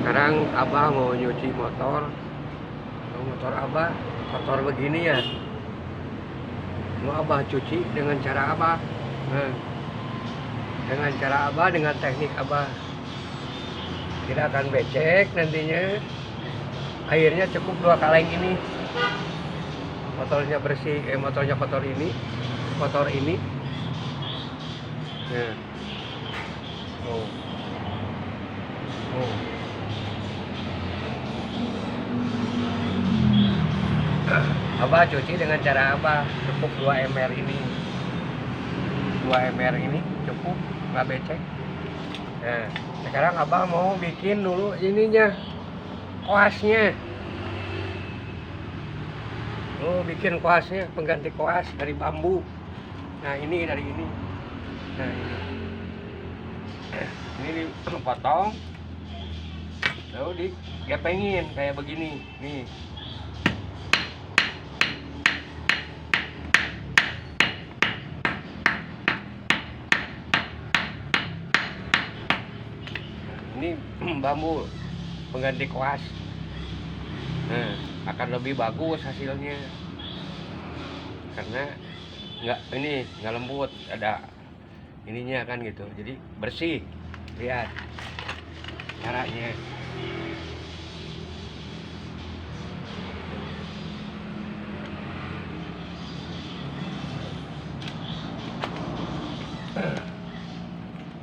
Sekarang abah mau nyuci motor. Motor abah kotor begini ya. Mau abah cuci dengan cara abah. Nah, dengan cara abah, dengan teknik abah. Tidak akan becek nantinya. Airnya cukup 2 kaleng ini. Motornya bersih, motornya kotor ini. Kotor ini. Nah. Oh. Oh. Abah cuci dengan cara abah, cukup 2 ember ini. 2 ember ini cukup, nggak becek. Nah, sekarang abah mau bikin dulu ininya, koasnya. Oh, bikin koasnya, pengganti koas dari bambu. Nah, ini dari ini. Nah, ini dipotong, lalu digepengin kayak begini. Nih. Ini bambu pengganti koas. Nah, akan lebih bagus hasilnya karena nggak lembut, ada ininya kan gitu, jadi bersih. Lihat caranya.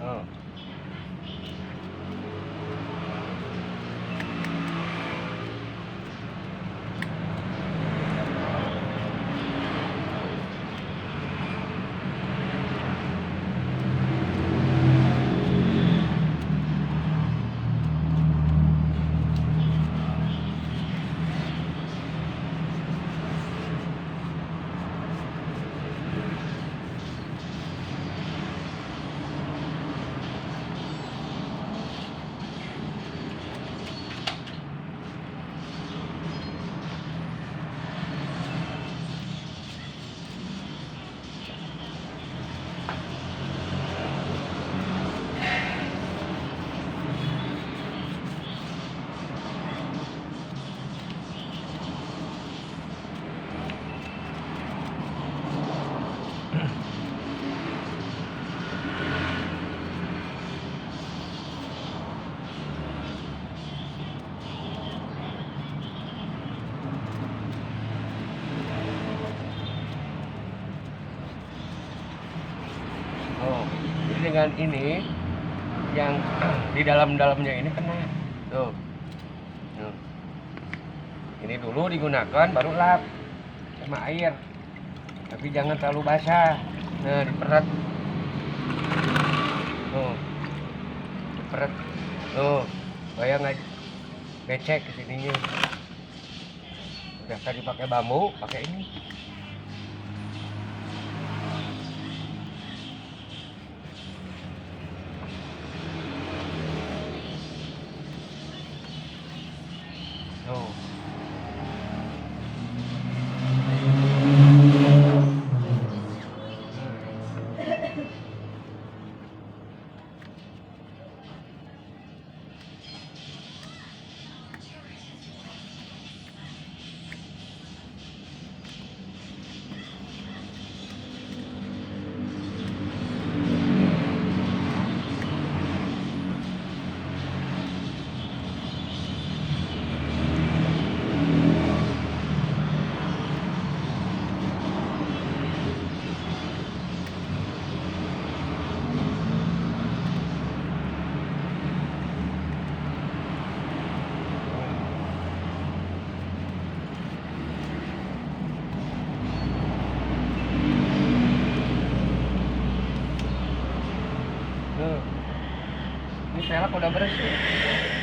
Oh. Oh, jadi dengan ini yang di dalamnya ini kena. Tuh. Tuh. Ini dulu digunakan, baru lap sama air. Tapi jangan terlalu basah. Nah, diperet. Tuh. Diperet. Tuh. Supaya nggak becek ke sininya. Udah tadi pakai bambu, pakai ini. Tuh. Tuh. Ini velg udah bersih.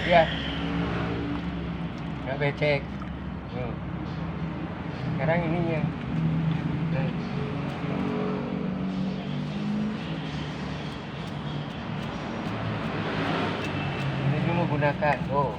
Ya. Nggak becek. Tuh. Sekarang ininya. Nah. Ini dulu gunakan. Tuh.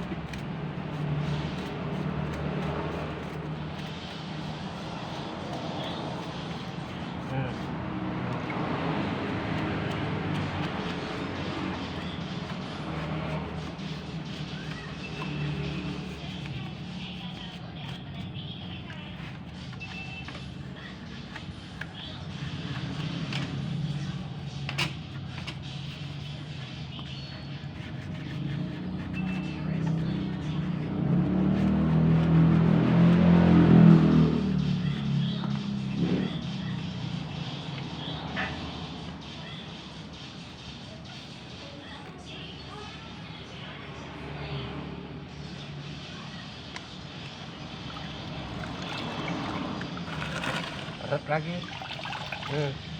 seret lagi. Hmm.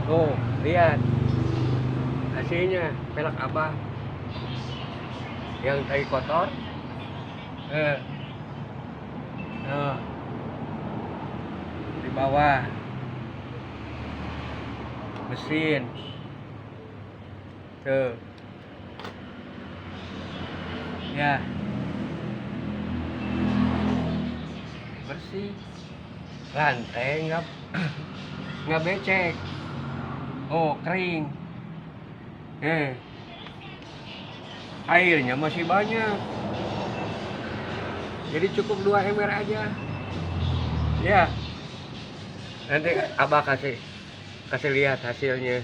Tuh, lihat hasilnya pelek abah yang tadi kotor. Nah, di bawah mesin tuh ya, bersih, lantai nggak becek, oh kering, airnya masih banyak, jadi cukup 2 ember aja ya. Nanti abah kasih lihat hasilnya.